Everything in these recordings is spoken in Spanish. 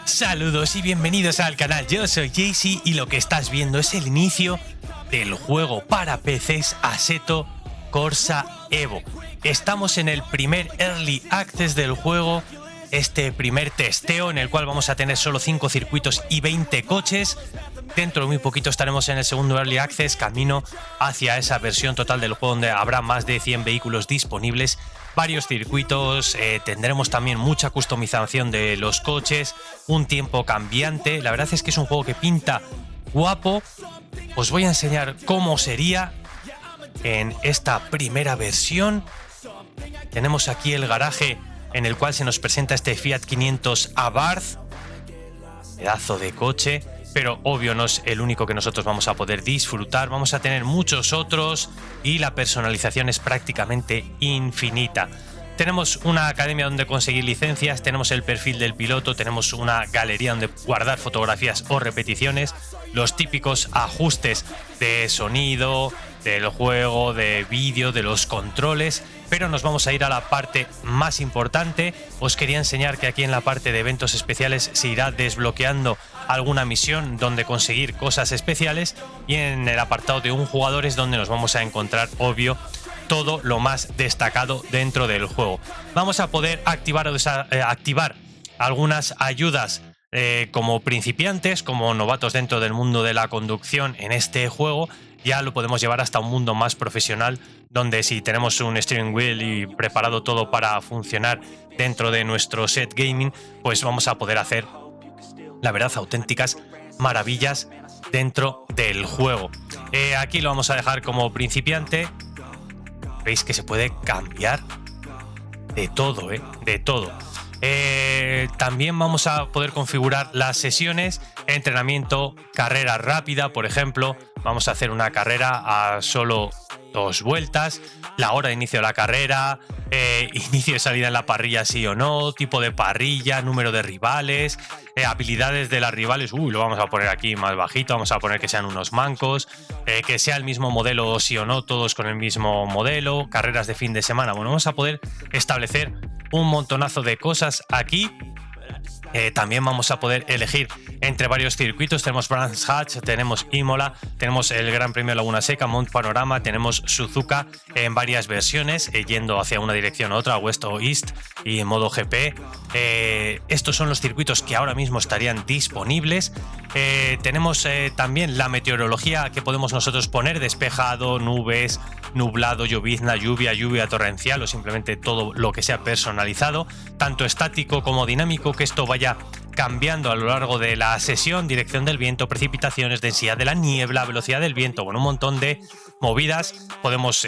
Saludos y bienvenidos al canal, yo soy Jaycee y lo que estás viendo es el inicio del juego para PCs Assetto Corsa Evo. Estamos en el primer Early Access del juego, este primer testeo en el cual vamos a tener solo 5 circuitos y 20 coches. Dentro de muy poquito estaremos en el segundo Early Access, camino hacia esa versión total del juego donde habrá más de 100 vehículos disponibles, varios circuitos, tendremos también mucha customización de los coches, un tiempo cambiante. La verdad es que es un juego que pinta guapo. Os voy a enseñar cómo sería en esta primera versión. Tenemos aquí el garaje en el cual se nos presenta este Fiat 500 Abarth, pedazo de coche, pero obvio no es el único que nosotros vamos a poder disfrutar, vamos a tener muchos otros y la personalización es prácticamente infinita. Tenemos una academia donde conseguir licencias, tenemos el perfil del piloto, tenemos una galería donde guardar fotografías o repeticiones, los típicos ajustes de sonido, del juego, de vídeo, de los controles, pero nos vamos a ir a la parte más importante. Os quería enseñar que aquí en la parte de eventos especiales se irá desbloqueando alguna misión donde conseguir cosas especiales, y en el apartado de un jugador es donde nos vamos a encontrar, obvio, todo lo más destacado dentro del juego. Vamos a poder activar algunas ayudas como principiantes, como novatos dentro del mundo de la conducción en este juego. Ya lo podemos llevar hasta un mundo más profesional, donde si tenemos un steering wheel y preparado todo para funcionar dentro de nuestro set gaming, pues vamos a poder hacer, la verdad, auténticas maravillas dentro del juego. Aquí lo vamos a dejar como principiante. Veis que se puede cambiar de todo, de todo. También vamos a poder configurar las sesiones, entrenamiento, carrera rápida, por ejemplo. Vamos a hacer una carrera a solo 2 vueltas, la hora de inicio de la carrera, inicio de salida en la parrilla sí o no, tipo de parrilla, número de rivales, habilidades de las rivales. Lo vamos a poner aquí más bajito, vamos a poner que sean unos mancos, que sea el mismo modelo sí o no, todos con el mismo modelo, carreras de fin de semana. Bueno, vamos a poder establecer un montonazo de cosas aquí. También vamos a poder elegir entre varios circuitos. Tenemos Brands Hatch, tenemos Imola, tenemos el Gran Premio Laguna Seca, Mount Panorama, tenemos Suzuka en varias versiones, yendo hacia una dirección u otra, West o East y en modo GP. Estos son los circuitos que ahora mismo estarían disponibles. Tenemos también la meteorología que podemos nosotros poner: despejado, nubes, nublado, llovizna, lluvia torrencial, o simplemente todo lo que sea personalizado, tanto estático como dinámico, que esto vaya cambiando a lo largo de la sesión: dirección del viento, precipitaciones, densidad de la niebla, velocidad del viento, bueno, un montón de movidas. Podemos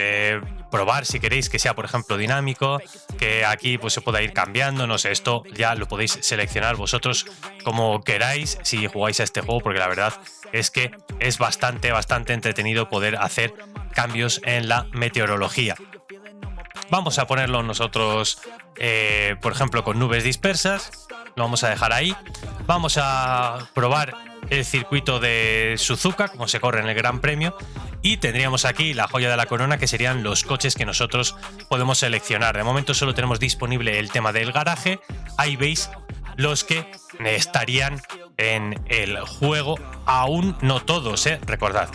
probar, si queréis, que sea, por ejemplo, dinámico, que aquí pues se pueda ir cambiando, no sé, esto ya lo podéis seleccionar vosotros como queráis si jugáis a este juego, porque la verdad es que es bastante entretenido poder hacer cambios en la meteorología. Vamos a ponerlo nosotros, por ejemplo, con nubes dispersas. Lo vamos a dejar ahí. Vamos a probar el circuito de Suzuka, como se corre en el Gran Premio. Y tendríamos aquí la joya de la corona, que serían los coches que nosotros podemos seleccionar. De momento solo tenemos disponible el tema del garaje. Ahí veis los que estarían en el juego. Aún no todos, recordad.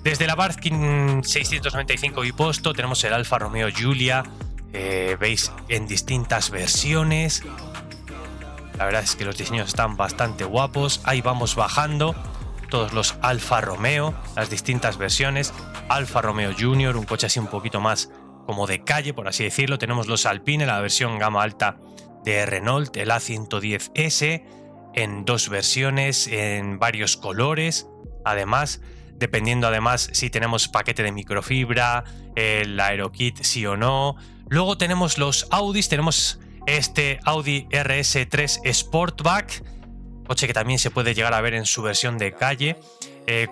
Desde la Abarth 695 y Posto tenemos el Alfa Romeo Giulia. Veis en distintas versiones. La verdad es que los diseños están bastante guapos. Ahí vamos bajando todos los Alfa Romeo, las distintas versiones. Alfa Romeo Junior, un coche así un poquito más como de calle, por así decirlo. Tenemos los Alpine, la versión gama alta de Renault, el A110S, en 2 versiones, en varios colores. Además, dependiendo si tenemos paquete de microfibra, el AeroKit sí o no. Luego tenemos los Audis, tenemos este Audi RS3 Sportback, coche que también se puede llegar a ver en su versión de calle,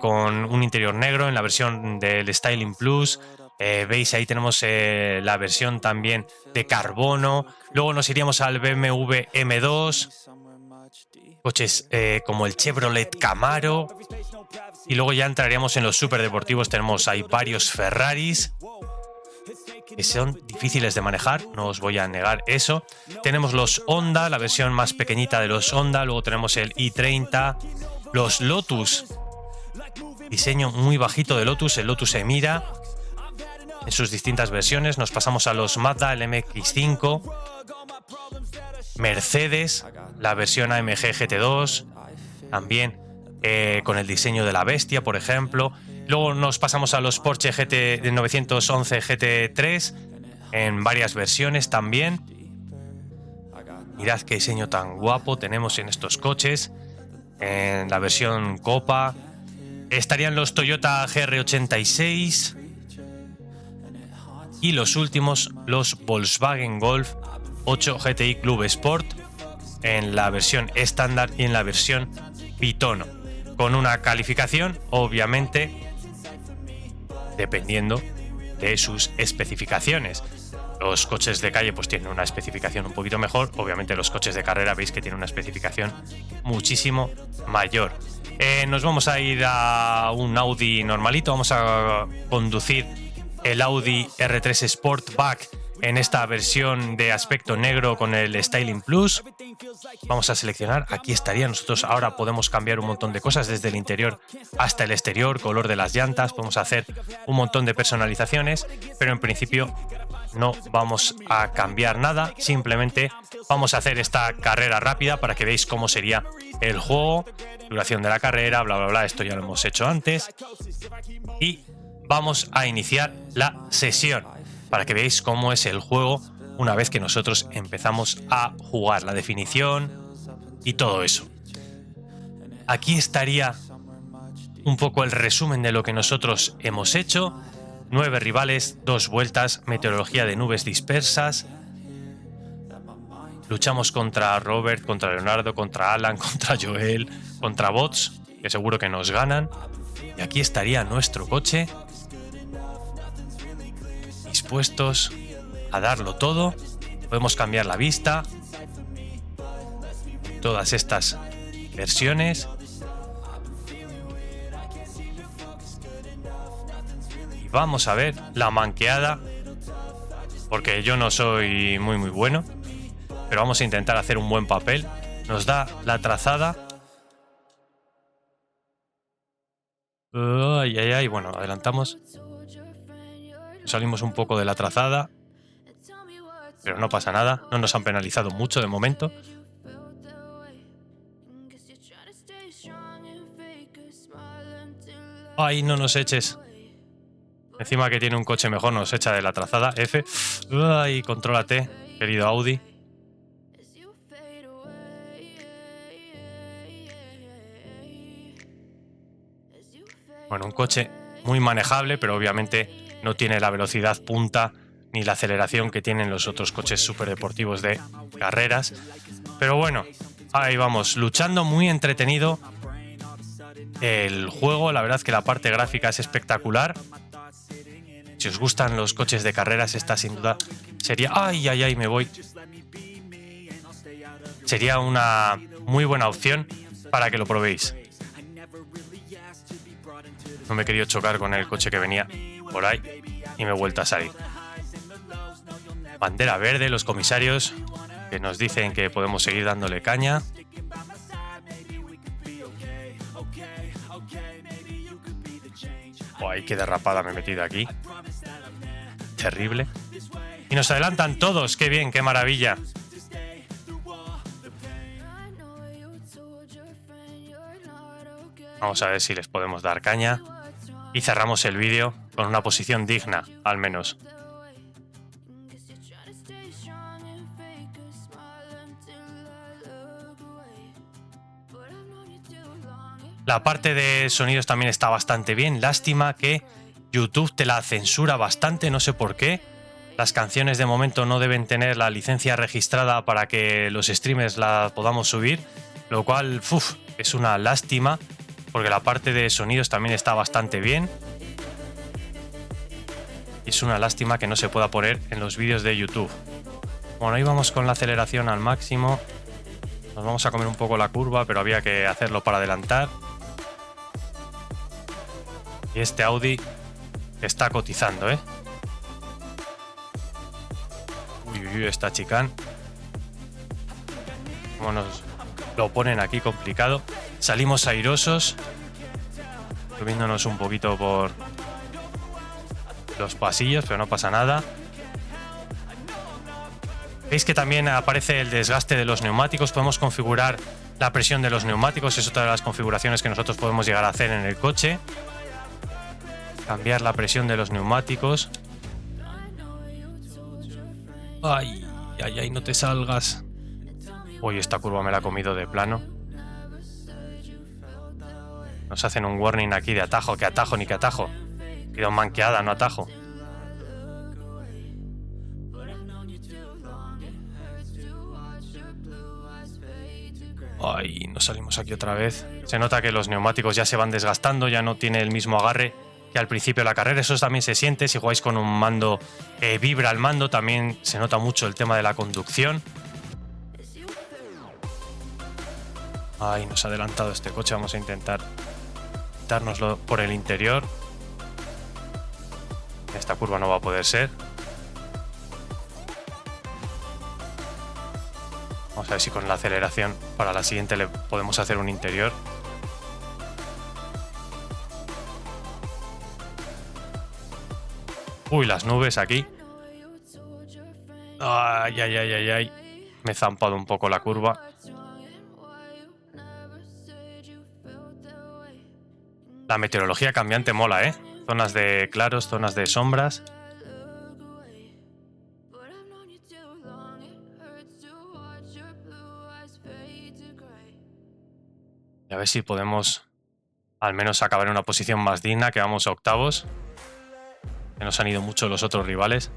con un interior negro en la versión del Styling Plus. Veis ahí tenemos la versión también de carbono. Luego nos iríamos al BMW M2, coches como el Chevrolet Camaro, y luego ya entraríamos en los superdeportivos. Tenemos ahí varios Ferraris. que son difíciles de manejar, no os voy a negar eso. Tenemos los Honda, la versión más pequeñita de los Honda, luego tenemos el i30, los Lotus, diseño muy bajito de Lotus, el Lotus Emira en sus distintas versiones. Nos pasamos a los Mazda, el MX-5, Mercedes, la versión AMG GT2, también con el diseño de la bestia, por ejemplo. Luego nos pasamos a los Porsche GT 911 GT3 en varias versiones también. Mirad qué diseño tan guapo tenemos en estos coches. En la versión Copa estarían los Toyota GR86 y los últimos, los Volkswagen Golf 8 GTI Club Sport en la versión estándar y en la versión bitono, con una calificación obviamente dependiendo de sus especificaciones. Los coches de calle pues tienen una especificación un poquito mejor, obviamente los coches de carrera veis que tienen una especificación muchísimo mayor. Nos vamos a ir a un Audi normalito, vamos a conducir el Audi R3 Sportback en esta versión de aspecto negro con el Styling Plus. Vamos a seleccionar, aquí estaría. Nosotros ahora podemos cambiar un montón de cosas desde el interior hasta el exterior, color de las llantas, podemos hacer un montón de personalizaciones, pero en principio no vamos a cambiar nada, simplemente vamos a hacer esta carrera rápida para que veáis cómo sería el juego, duración de la carrera, bla bla bla, esto ya lo hemos hecho antes, y vamos a iniciar la sesión para que veáis cómo es el juego una vez que nosotros empezamos a jugar, la definición y todo eso. Aquí estaría un poco el resumen de lo que nosotros hemos hecho. 9 rivales, 2 vueltas, meteorología de nubes dispersas. Luchamos contra Robert, contra Leonardo, contra Alan, contra Joel, contra bots, que seguro que nos ganan. Y aquí estaría nuestro coche, dispuestos a darlo todo. Podemos cambiar la vista, todas estas versiones. Y vamos a ver la manqueada, porque yo no soy muy bueno, pero vamos a intentar hacer un buen papel. Nos da la trazada. Ay, ay, ay. Bueno, adelantamos. Salimos un poco de la trazada, pero no pasa nada. No nos han penalizado mucho de momento. Ay, no nos eches. Encima que tiene un coche mejor nos echa de la trazada. F. Ay, contrólate, querido Audi. Bueno, un coche muy manejable, pero obviamente no tiene la velocidad punta ni la aceleración que tienen los otros coches superdeportivos de carreras. Pero bueno, ahí vamos, luchando, muy entretenido el juego. La verdad es que la parte gráfica es espectacular. Si os gustan los coches de carreras, esta sin duda sería... ¡Ay, ay, ay! Me voy. Sería una muy buena opción para que lo probéis. No me he querido chocar con el coche que venía por ahí y me he vuelto a salir. Bandera verde, los comisarios que nos dicen que podemos seguir dándole caña. ¡Ay, qué derrapada me he metido aquí! Terrible. Y nos adelantan todos. ¡Qué bien, qué maravilla! Vamos a ver si les podemos dar caña. Y cerramos el vídeo con una posición digna, al menos. La parte de sonidos también está bastante bien. Lástima que YouTube te la censura bastante, no sé por qué. Las canciones de momento no deben tener la licencia registrada para que los streamers la podamos subir, lo cual es una lástima, porque la parte de sonidos también está bastante bien. Y es una lástima que no se pueda poner en los vídeos de YouTube. Bueno, ahí vamos con la aceleración al máximo. Nos vamos a comer un poco la curva, pero había que hacerlo para adelantar. Y este Audi está cotizando, ¿eh? uy, esta chicane. Como nos lo ponen aquí complicado. Salimos airosos, subiéndonos un poquito por los pasillos, pero no pasa nada. Veis que también aparece el desgaste de los neumáticos. Podemos configurar la presión de los neumáticos. Es otra de las configuraciones que nosotros podemos llegar a hacer en el coche. Cambiar la presión de los neumáticos. Ay, ay, ay, no te salgas. Uy, esta curva me la ha comido de plano. Nos hacen un warning aquí de atajo. ¿Qué atajo ni qué atajo? Pido manqueada, no atajo. Ay, nos salimos aquí otra vez. Se nota que los neumáticos ya se van desgastando, ya no tiene el mismo agarre que al principio de la carrera. Eso también se siente si jugáis con un mando que vibra el mando. También se nota mucho el tema de la conducción. Ay, nos ha adelantado este coche. Vamos a intentar quitárnoslo por el interior. Esta curva no va a poder ser. Vamos a ver si con la aceleración para la siguiente le podemos hacer un interior. Uy, las nubes aquí. Ay, ay, ay, ay, ay. Me he zampado un poco la curva. La meteorología cambiante mola, ¿eh? Zonas de claros, zonas de sombras. Y a ver si podemos al menos acabar en una posición más digna, que vamos a octavos. Que nos han ido mucho los otros rivales.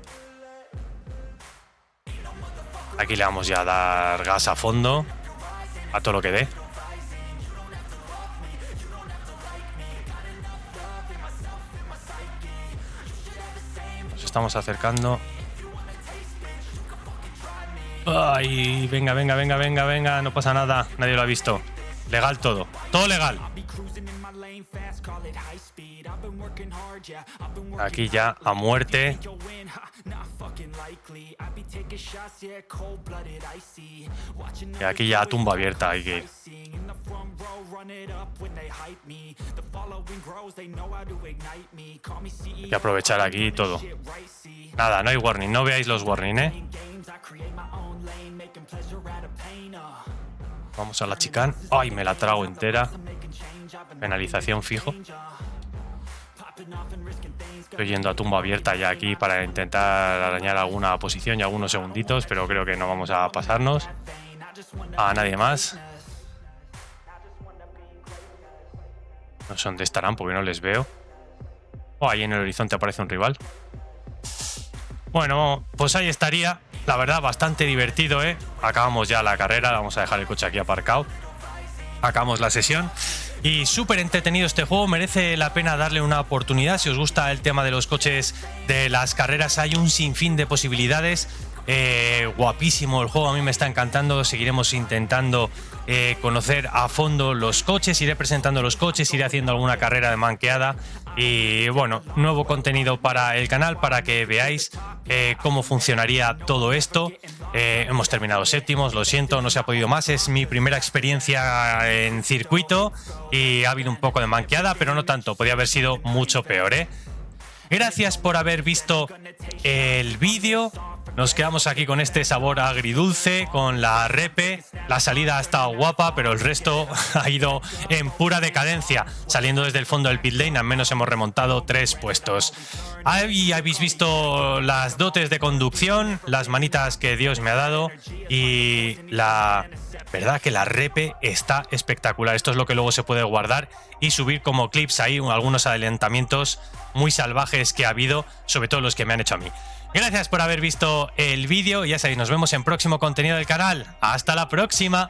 Aquí le vamos ya a dar gas a fondo, a todo lo que dé. Nos estamos acercando. Ay, venga, venga, venga, venga, venga, no pasa nada, nadie lo ha visto. Legal todo, todo legal. Aquí ya a muerte. Y aquí ya a tumba abierta hay que ir. Hay que aprovechar aquí todo. Nada, no hay warning, no veáis los warning, ¿eh? Vamos a la chicane. Ay, me la trago entera. Penalización fijo. Estoy yendo a tumba abierta ya aquí para intentar arañar alguna posición y algunos segunditos, pero creo que no vamos a pasarnos a nadie más. No sé dónde estarán porque no les veo. Oh, ahí en el horizonte aparece un rival. Bueno, pues ahí estaría. La verdad, bastante divertido, ¿eh? Acabamos ya la carrera. Vamos a dejar el coche aquí aparcado. Acabamos la sesión. Y súper entretenido este juego. Merece la pena darle una oportunidad. Si os gusta el tema de los coches, de las carreras, hay un sinfín de posibilidades. Guapísimo el juego, a mí me está encantando. Seguiremos intentando conocer a fondo los coches, iré presentando los coches, iré haciendo alguna carrera de manqueada y bueno, nuevo contenido para el canal para que veáis cómo funcionaría todo esto. Hemos terminado séptimos, lo siento, no se ha podido más, es mi primera experiencia en circuito y ha habido un poco de manqueada, pero no tanto, podría haber sido mucho peor, ¿eh? Gracias por haber visto el vídeo. Nos quedamos aquí con este sabor agridulce, con la repe. La salida ha estado guapa, pero el resto ha ido en pura decadencia. Saliendo desde el fondo del pit lane, al menos hemos remontado 3 puestos. Ahí habéis visto las dotes de conducción, las manitas que Dios me ha dado y la verdad que la repe está espectacular. Esto es lo que luego se puede guardar y subir como clips ahí, algunos adelantamientos muy salvajes que ha habido, sobre todo los que me han hecho a mí. Gracias por haber visto el vídeo. Ya sabéis, nos vemos en próximo contenido del canal. ¡Hasta la próxima!